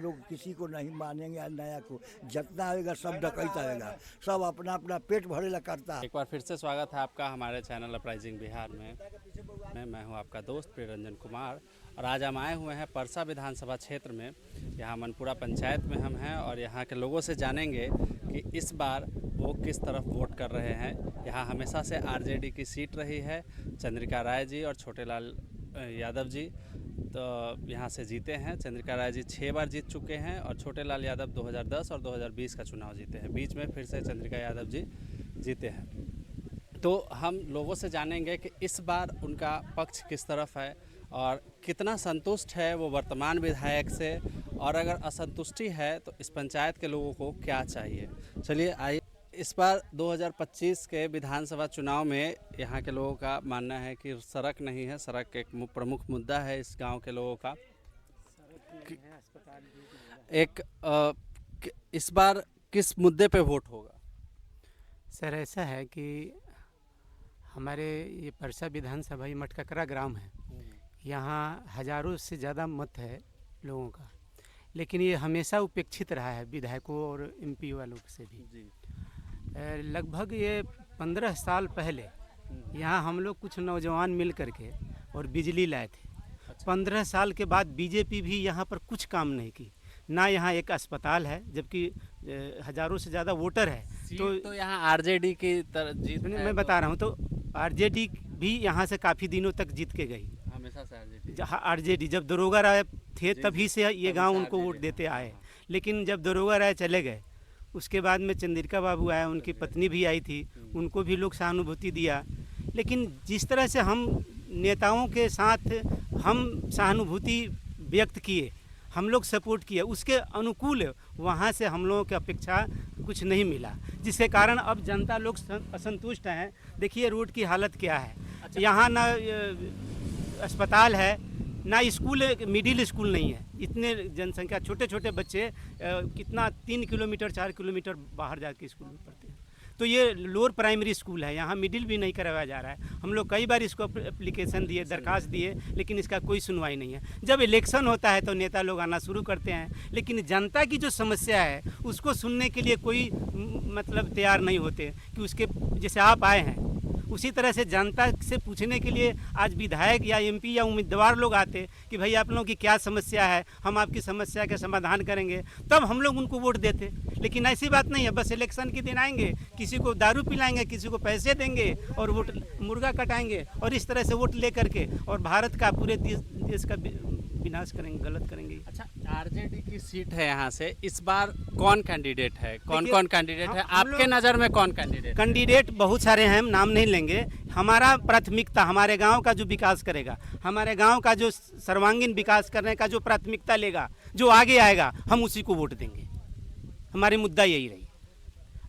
लोग किसी को नहीं मानेंगे, नया को जितना आएगा सब डकैत आएगा, सब अपना अपना पेट भरेला करता है। एक बार फिर से स्वागत है आपका हमारे चैनल अपराइजिंग बिहार में। मैं हूं आपका दोस्त प्रियरंजन कुमार और आज हम आए हुए हैं परसा विधानसभा क्षेत्र में। यहाँ मनपुरा पंचायत में हम हैं और यहाँ के लोगों से जानेंगे कि इस बार वो किस तरफ वोट कर रहे हैं। यहाँ हमेशा से आरजेडी की सीट रही है। चंद्रिका राय जी और छोटेलाल यादव जी तो यहाँ से जीते हैं। चंद्रिका राय जी 6 बार जीत चुके हैं और छोटेलाल यादव 2010 और 2020 का चुनाव जीते हैं। बीच में फिर से चंद्रिका यादव जी जीते हैं। तो हम लोगों से जानेंगे कि इस बार उनका पक्ष किस तरफ है और कितना संतुष्ट है वो वर्तमान विधायक से, और अगर असंतुष्टि है तो इस पंचायत के लोगों को क्या चाहिए। चलिए आइए। इस बार 2025 के विधानसभा चुनाव में यहाँ के लोगों का मानना है कि सड़क नहीं है। सड़क एक प्रमुख मुद्दा है इस गांव के लोगों का। इस बार किस मुद्दे पे वोट होगा? सर ऐसा है कि हमारे ये परसा विधानसभा ये मटककरा ग्राम है, यहाँ हज़ारों से ज़्यादा मत है लोगों का, लेकिन ये हमेशा उपेक्षित रहा है विधायकों और एमपी वालों से भी जी। लगभग ये 15 साल पहले यहाँ हम लोग कुछ नौजवान मिल करके और बिजली लाए थे। 15 साल के बाद बीजेपी भी यहाँ पर कुछ काम नहीं की। ना यहाँ एक अस्पताल है, जबकि हज़ारों से ज़्यादा वोटर है। तो यहाँ आरजेडी की जीत मैं बता रहा हूँ, तो आरजेडी भी यहाँ से काफ़ी दिनों तक जीत के गई। हमेशा से आरजेडी जब दरोगा राय थे तभी से ये गांव उनको वोट देते आए, लेकिन जब दरोगा राय चले गए उसके बाद में चंद्रिका बाबू आए, उनकी पत्नी भी आई थी, उनको भी लोग सहानुभूति दिया। लेकिन जिस तरह से हम नेताओं के साथ हम सहानुभूति व्यक्त किए, हम लोग सपोर्ट किए, उसके अनुकूल वहाँ से हम लोगों की अपेक्षा कुछ नहीं मिला, जिसके कारण अब जनता लोग असंतुष्ट हैं। देखिए रोड की हालत क्या है। यहाँ ना अस्पताल है, ना स्कूल, मिडिल स्कूल नहीं है। इतने जनसंख्या, छोटे छोटे बच्चे कितना 3 किलोमीटर 4 किलोमीटर बाहर जाके स्कूल में पढ़ते हैं। तो ये लोअर प्राइमरी स्कूल है, यहाँ मिडिल भी नहीं करवाया जा रहा है। हम लोग कई बार इसको एप्लीकेशन दिए, दरखास्त दिए, लेकिन इसका कोई सुनवाई नहीं है। जब इलेक्शन होता है तो नेता लोग आना शुरू करते हैं, लेकिन जनता की जो समस्या है उसको सुनने के लिए कोई मतलब तैयार नहीं होते कि उसके जैसे आप आए हैं उसी तरह से जनता से पूछने के लिए आज विधायक या एमपी या उम्मीदवार लोग आते कि भाई आप लोगों की क्या समस्या है, हम आपकी समस्या का समाधान करेंगे, तब हम लोग उनको वोट देते। लेकिन ऐसी बात नहीं है, बस इलेक्शन के दिन आएंगे, किसी को दारू पिलाएंगे, किसी को पैसे देंगे और वोट मुर्गा कटाएंगे और इस तरह से वोट ले करके और भारत का पूरे देश का विनाश करेंगे, गलत करेंगे। अच्छा, आरजेडी की सीट है यहाँ से, इस बार कौन कैंडिडेट है? कौन कैंडिडेट है आपके नज़र में? कौन कैंडिडेट बहुत सारे हैं, हम नाम नहीं लेंगे। हमारा प्राथमिकता हमारे गांव का जो विकास करेगा, हमारे गांव का जो सर्वांगीण विकास करने का जो प्राथमिकता लेगा, जो आगे आएगा, हम उसी को वोट देंगे। हमारी मुद्दा यही रही।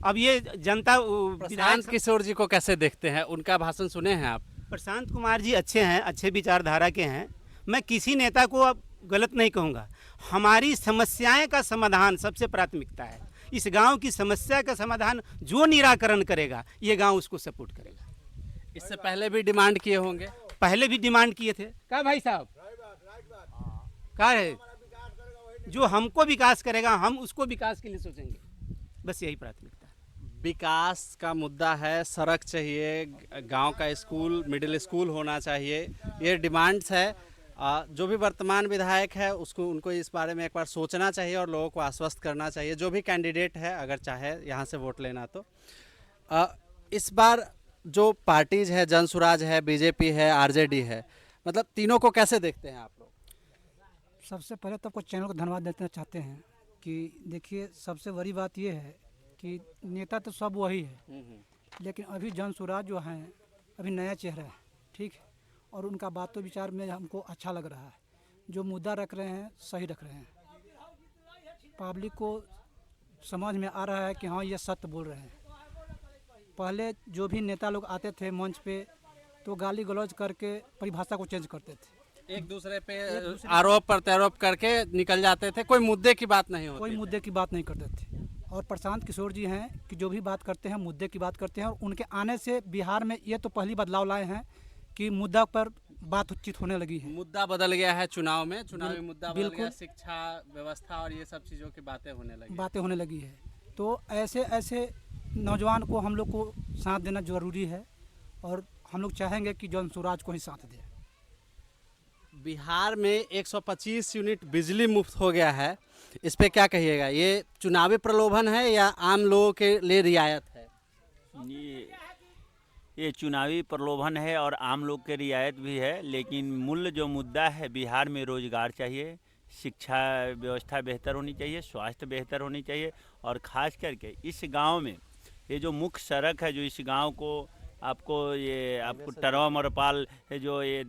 अब ये जनता प्रशांत किशोर जी को कैसे देखते हैं? उनका भाषण सुने हैं आप? प्रशांत कुमार जी अच्छे हैं, अच्छे विचारधारा के हैं। मैं किसी नेता को अब गलत नहीं कहूँगा। हमारी समस्याएं का समाधान सबसे प्राथमिकता है। इस गांव की समस्या का समाधान जो निराकरण करेगा, ये गांव उसको सपोर्ट करेगा। इससे पहले भी डिमांड किए होंगे? पहले भी डिमांड किए थे। क्या भाई साहब, क्या है जो हमको विकास करेगा, हम उसको विकास के लिए सोचेंगे। बस यही प्राथमिकता है। विकास का मुद्दा है, सड़क चाहिए, गांव का स्कूल, मिडिल स्कूल होना चाहिए, ये डिमांड्स है। जो भी वर्तमान विधायक है उसको उनको इस बारे में एक बार सोचना चाहिए और लोगों को आश्वस्त करना चाहिए, जो भी कैंडिडेट है अगर चाहे यहाँ से वोट लेना तो। इस बार जो पार्टीज है, जनसुराज है, बीजेपी है, आरजेडी है, मतलब तीनों को कैसे देखते हैं आप लोग? सबसे पहले तो आपको चैनल को धन्यवाद देना चाहते हैं कि देखिए सबसे बड़ी बात ये है कि नेता तो सब वही है, लेकिन अभी जनसुराज जो हैं अभी नया चेहरा है, ठीक है, और उनका बातों विचार में हमको अच्छा लग रहा है। जो मुद्दा रख रहे हैं सही रख रहे हैं, पब्लिक को समझ में आ रहा है कि हाँ ये सत्य बोल रहे हैं। पहले जो भी नेता लोग आते थे मंच पे तो गाली गलौज करके परिभाषा को चेंज करते थे, एक दूसरे पे आरोप प्रत्यारोप करके निकल जाते थे, कोई मुद्दे की बात नहीं होती, कोई मुद्दे की बात नहीं करते थे। और प्रशांत किशोर जी हैं कि जो भी बात करते हैं मुद्दे की बात करते हैं, और उनके आने से बिहार में ये तो पहली बदलाव लाए हैं कि मुद्दा पर बातचीत होने लगी है। मुद्दा बदल गया है चुनाव में, चुनावी मुद्दा बदल गया, बिल्कुल। शिक्षा व्यवस्था और ये सब चीज़ों की बातें होने लगी। बातें होने लगी है, तो ऐसे ऐसे नौजवान को हम लोग को साथ देना जरूरी है और हम लोग चाहेंगे कि जन स्वराज को ही साथ दें। बिहार में 125 यूनिट बिजली मुफ्त हो गया है, इस पे क्या कहिएगा? ये चुनावी प्रलोभन है या आम लोगों के लिए रियायत है? ये चुनावी प्रलोभन है और आम लोग के रियायत भी है, लेकिन मूल जो मुद्दा है, बिहार में रोजगार चाहिए, शिक्षा व्यवस्था बेहतर होनी चाहिए, स्वास्थ्य बेहतर होनी चाहिए और ख़ास करके इस गांव में ये जो मुख्य सड़क है जो इस गांव को आपको टरवा मरपाल है जो ये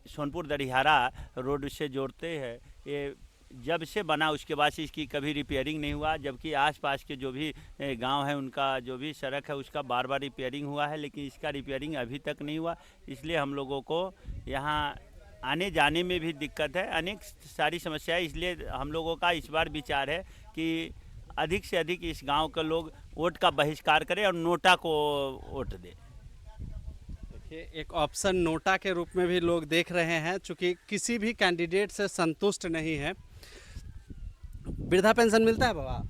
सोनपुर दरिहारा रोड से जोड़ते हैं, ये जब से बना उसके बाद से इसकी कभी रिपेयरिंग नहीं हुआ, जबकि आसपास के जो भी गांव है उनका जो भी सड़क है उसका बार बार रिपेयरिंग हुआ है, लेकिन इसका रिपेयरिंग अभी तक नहीं हुआ। इसलिए हम लोगों को यहाँ आने जाने में भी दिक्कत है, अनेक सारी समस्याएं। इसलिए हम लोगों का इस बार विचार है कि अधिक से अधिक इस गांव के लोग वोट का बहिष्कार करें और नोटा को वोट दें। देखिए, एक ऑप्शन नोटा के रूप में भी लोग देख रहे हैं, चूँकि किसी भी कैंडिडेट से संतुष्ट नहीं है। वृद्धा पेंशन मिलता है बाबा?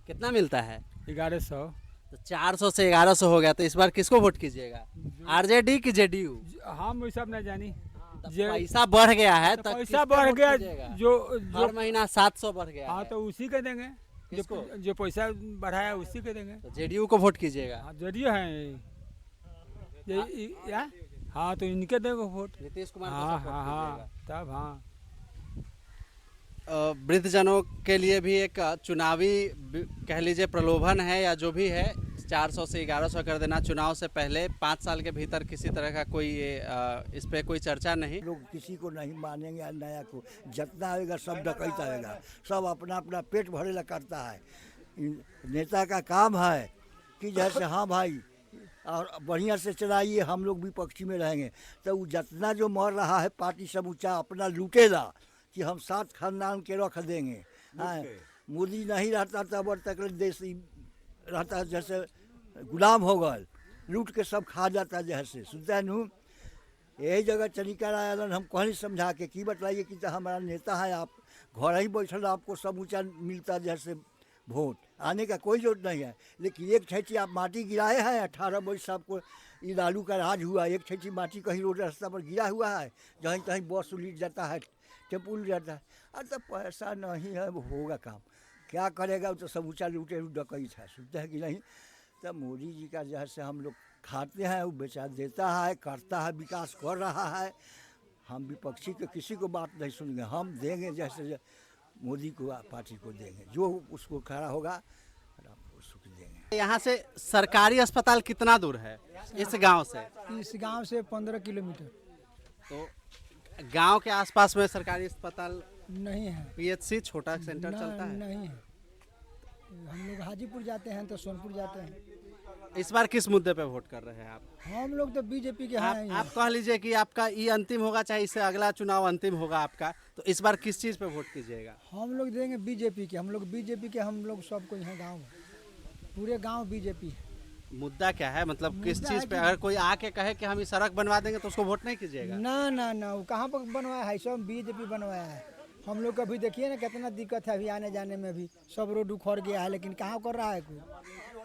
कितना मिलता है? 1100। तो 400 से 1100 हो गया, तो इस बार किसको वोट कीजिएगा? आरजेडी की जेडीयू? हम वो सब नहीं जानी। पैसा बढ़ गया है तो पैसा किसको बढ़ वोट गया, कीजिएगा? जो हर महीना 700 बढ़ गया हाँ है। तो उसी के देंगे, किसको? जो पैसा बढ़ाया उसी के देंगे। तो जेडीयू को वोट कीजिएगा? हाँ जरिए हैं या हाँ तो इनके देंगे वोट। नीतीश कुमार को हाँ सपोर्ट हाँ हाँ कीजिएगा? तब हाँ। वृद्धजनों के लिए भी एक चुनावी कह लीजिए प्रलोभन है या जो भी है, 400 से 1100 कर देना चुनाव से पहले। 5 साल के भीतर किसी तरह का कोई इस पे कोई चर्चा नहीं। लोग किसी को नहीं मानेंगे, नया को जितना आएगा सब डकैत आएगा, सब अपना अपना पेट भरेला करता है। नेता का काम है कि जैसे हाँ भाई और बढ़िया से चलाइए, हम लोग विपक्षी में रहेंगे, तो वो जितना जो मर रहा है पार्टी समूचा अपना लूटेला कि हम 7 खानदान के रख देंगे। हाँ, मोदी नहीं रहता तब तक देश रहता जैसे गुलाम हो गए, लूट के सब खा जाता जैसे सुनता नू। यही जगह चलिकर आया हम कहनी समझा के कि बताइए कि तो हमारा नेता है, आप घर ही बैठल आपको सब ऊँचा मिलता जैसे वोट आने का कोई जरूरत नहीं है। लेकिन एक छैची आप माटी गिराए हैं, 18 वर्ष आपको ये लालू का राज हुआ, एक छैची माटी कहीं रोड रास्ता पर गिरा हुआ है, जहीं तहीं बस उलट जाता है, टेम्पू उलट जाता है। अरे तो पैसा नहीं है, वो होगा काम क्या करेगा? वो तो सब ऊँचा लूटे डकैत है, सुनते हैं कि नहीं। तब मोदी जी का जैसे हम लोग खाते हैं वो बेचा देता है, करता है, विकास कर रहा है। हम विपक्षी के किसी को बात नहीं सुनेंगे, हम देंगे जैसे मोदी को पार्टी को देंगे, जो उसको खड़ा होगा उसको देंगे। यहाँ से सरकारी अस्पताल कितना दूर है इस गांव से? इस गांव से 15 किलोमीटर तो गांव के आसपास में सरकारी अस्पताल नहीं है। पीएचसी छोटा सेंटर चलता है? नहीं है। हम लोग हाजीपुर जाते हैं तो सोनपुर जाते हैं। इस बार किस मुद्दे पे वोट कर रहे हैं आप? हम लोग तो बीजेपी के हैं। आप कह लीजिए कि आपका ये अंतिम होगा, चाहे इससे अगला चुनाव अंतिम होगा आपका, तो इस बार किस चीज़ पे वोट कीजिएगा? हम लोग देंगे बीजेपी के। हम लोग बीजेपी के, हम लोग सब कोई हैं गाँव में, पूरे गाँव बीजेपी है। मुद्दा क्या है, मतलब किस मुद्दा चीज़ है पे? कि- अगर कोई आके कहे कि हम ये सड़क बनवा देंगे तो उसको वोट नहीं कीजिएगा? ना ना ना, वो कहाँ पर बनवाया है? सब बीजेपी बनवाया है। हम लोग अभी देखिए ना कितना दिक्कत है, अभी आने जाने में भी सब रोड उखड़ गया है, लेकिन कहाँ कर रहा है कोई?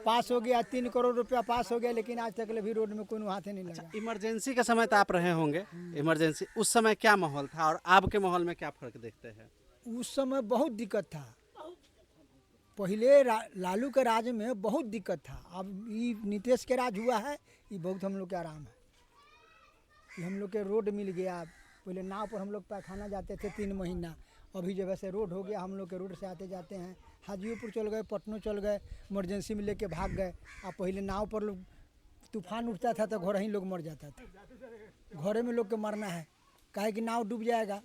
पास हो गया, 3 करोड़ रुपया पास हो गया, लेकिन आज तक भी रोड में कोई हाथ ही नहीं लगा। इमरजेंसी के समय तो आप रहे होंगे, इमरजेंसी उस समय क्या माहौल था और अब के माहौल में क्या फर्क देखते हैं? उस समय बहुत दिक्कत था। पहले लालू के राज में बहुत दिक्कत था। अब ये नीतीश के राज हुआ है, ये बहुत हम लोग के आराम है। ये हम लोग के रोड मिल गया। पहले नाव पर हम लोग पैखाना जाते थे 3 महीना, अभी जब ऐसे रोड हो गया, हम लोग के रोड से आते जाते हैं। हाजीपुर चल गए, पटना चल गए, इमरजेंसी में लेके भाग गए। अब पहले नाव पर लोग तूफान उठता था तो घर ही लोग मर जाता था। घरे में लोग के मरना है, काहे कि नाव डूब जाएगा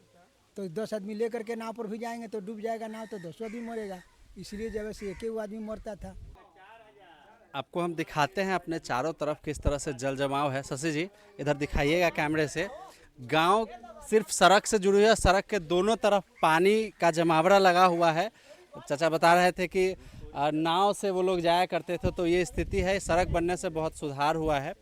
तो 10 आदमी लेकर के नाव पर भी जाएंगे तो डूब जाएगा नाव, तो 10 आदमी मरेगा। इसलिए जब से एक ही आदमी मरता था। आपको हम दिखाते हैं अपने चारों तरफ किस तरह से जल जमाव है। शशि जी इधर दिखाइएगा कैमरे से। गांव सिर्फ सड़क से जुड़ी है, सड़क के दोनों तरफ पानी का जमावड़ा लगा हुआ है। चाचा बता रहे थे कि नाव से वो लोग जाया करते थे, तो ये स्थिति है। सड़क बनने से बहुत सुधार हुआ है।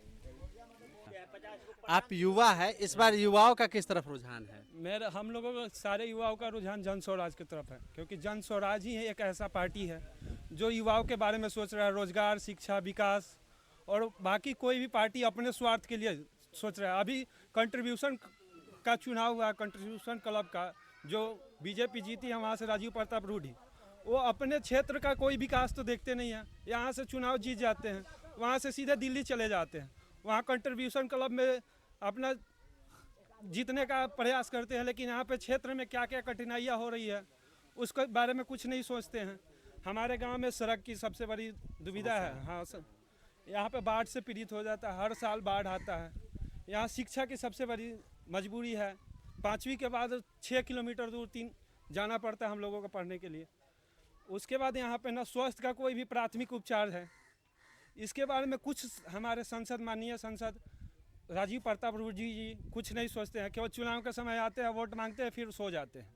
आप युवा है, इस बार युवाओं का किस तरफ रुझान है? हम लोगों का सारे युवाओं का रुझान जन स्वराज की तरफ है, क्योंकि जन स्वराज ही एक ऐसा पार्टी है जो युवाओं के बारे में सोच रहा है, रोजगार, शिक्षा, विकास, और बाकी कोई भी पार्टी अपने स्वार्थ के लिए सोच रहा है। अभी कंट्रीब्यूशन का चुनाव हुआ, कंट्रीब्यूशन क्लब का, जो बीजेपी जीती है वहाँ से राजीव प्रताप रूडी, वो अपने क्षेत्र का कोई विकास तो देखते नहीं है। यहाँ से चुनाव जीत जाते हैं, वहाँ से सीधे दिल्ली चले जाते हैं, वहाँ कंट्रीब्यूशन क्लब में अपना जीतने का प्रयास करते हैं, लेकिन यहाँ पे क्षेत्र में क्या क्या कठिनाइयाँ हो रही है उसके बारे में कुछ नहीं सोचते हैं। हमारे गांव में सड़क की सबसे बड़ी दुविधा है। हाँ सर, यहाँ पे बाढ़ से पीड़ित हो जाता है, हर साल बाढ़ आता है। यहाँ शिक्षा की सबसे बड़ी मजबूरी है, 5वीं के बाद 6 किलोमीटर दूर जाना पड़ता है हम लोगों को पढ़ने के लिए। उसके बाद यहाँ पे ना स्वास्थ्य का कोई भी प्राथमिक उपचार है। इसके बारे में कुछ हमारे माननीय सांसद राजीव प्रताप रूडी जी कुछ नहीं सोचते हैं, केवल चुनाव के समय आते हैं, वोट मांगते हैं, फिर सो जाते हैं।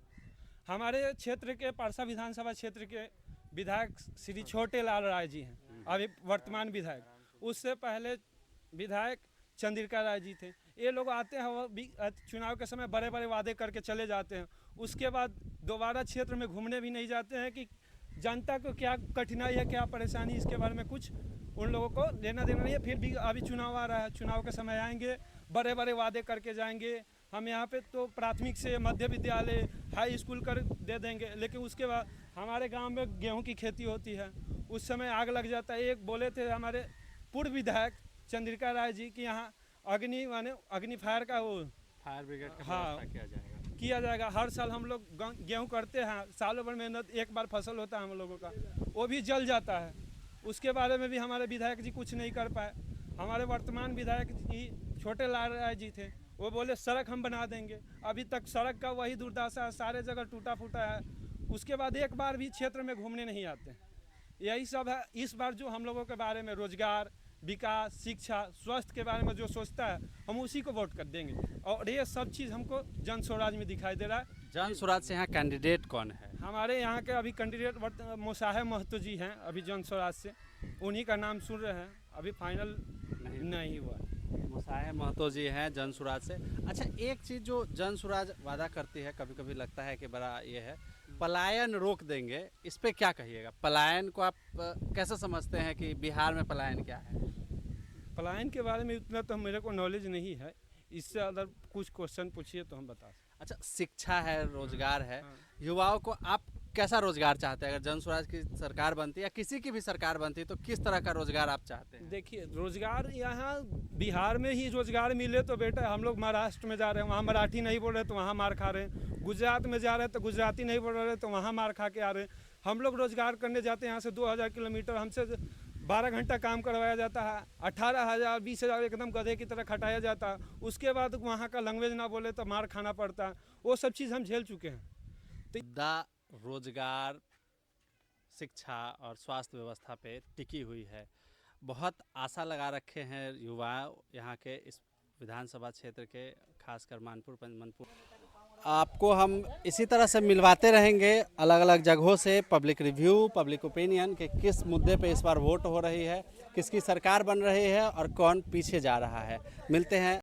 हमारे क्षेत्र के परसा विधानसभा क्षेत्र के विधायक श्री छोटे लाल राय जी हैं, अभी वर्तमान विधायक। उससे पहले विधायक चंद्रिका राय जी थे। ये लोग आते हैं, वो चुनाव के समय बड़े बड़े वादे करके चले जाते हैं, उसके बाद दोबारा क्षेत्र में घूमने भी नहीं जाते हैं कि जनता को क्या कठिनाई है, क्या परेशानी, इसके बारे में कुछ उन लोगों को लेना देना नहीं है। फिर भी अभी चुनाव आ रहा है, चुनाव के समय आएंगे, बड़े बड़े वादे करके जाएंगे। हम यहाँ पे तो प्राथमिक से मध्य विद्यालय, हाई स्कूल कर दे देंगे, लेकिन उसके बाद हमारे गांव में गेहूं की खेती होती है, उस समय आग लग जाता है। एक बोले थे हमारे पूर्व विधायक चंद्रिका राय जी कि यहाँ अग्नि फायर का वो फायर ब्रिगेड का हाँ किया जाएगा। हर साल हम लोग गेहूँ करते हैं, सालों भर मेहनत, एक बार फसल होता है हम लोगों का, वो भी जल जाता है। उसके बारे में भी हमारे विधायक जी कुछ नहीं कर पाए। हमारे वर्तमान विधायक जी छोटे लाल राय जी थे, वो बोले सड़क हम बना देंगे, अभी तक सड़क का वही दुर्दशा है, सारे जगह टूटा फूटा है। उसके बाद एक बार भी क्षेत्र में घूमने नहीं आते। यही सब है। इस बार जो हम लोगों के बारे में रोजगार, विकास, शिक्षा, स्वास्थ्य के बारे में जो सोचता है, हम उसी को वोट कर देंगे, और ये सब चीज़ हमको जन स्वराज में दिखाई दे रहा है। जन स्वराज से यहाँ कैंडिडेट कौन है? हमारे यहाँ के अभी कैंडिडेट मुसाहिब महतो जी हैं, अभी जन स्वराज से, उन्हीं का नाम सुन रहे हैं, अभी फाइनल नहीं हुआ। मुसाहिब महतो जी हैं जन स्वराज से। अच्छा, एक चीज़ जो जन स्वराज वादा करती है, कभी कभी लगता है कि बड़ा ये है, पलायन रोक देंगे, इस पे क्या कहिएगा? पलायन को आप कैसे समझते हैं कि बिहार में पलायन क्या है? पलायन के बारे में उतना तो मेरे को नॉलेज नहीं है, इससे अगर कुछ क्वेश्चन पूछिए तो हम बता सकते। अच्छा, शिक्षा है, रोजगार है, युवाओं को आप कैसा रोजगार चाहते हैं? अगर जन स्वराज की सरकार बनती या किसी की भी सरकार बनती तो किस तरह का रोजगार आप चाहते हैं? देखिए, रोजगार यहाँ बिहार में ही रोजगार मिले तो बेटा, हम लोग महाराष्ट्र में जा रहे हैं, वहाँ मराठी नहीं बोल रहे तो वहाँ मार खा रहे हैं। गुजरात में जा रहे हैं तो गुजराती नहीं बोल रहे तो वहाँ मार खा के आ रहे हैं। हम लोग रोजगार करने जाते हैं, यहाँ से 2000 किलोमीटर, हमसे 12 घंटा काम करवाया जाता है, 18,000 20,000 एकदम गधे की तरह खटाया जाता है। उसके बाद वहाँ का लैंग्वेज ना बोले तो मार खाना पड़ता है। वो सब चीज़ हम झेल चुके हैं। रोजगार, शिक्षा और स्वास्थ्य व्यवस्था पे टिकी हुई है। बहुत आशा लगा रखे हैं युवा यहाँ के इस विधानसभा क्षेत्र के, खासकर मनपुर। आपको हम इसी तरह से मिलवाते रहेंगे अलग अलग जगहों से, पब्लिक रिव्यू, पब्लिक ओपिनियन के किस मुद्दे पे इस बार वोट हो रही है, किसकी सरकार बन रही है और कौन पीछे जा रहा है। मिलते हैं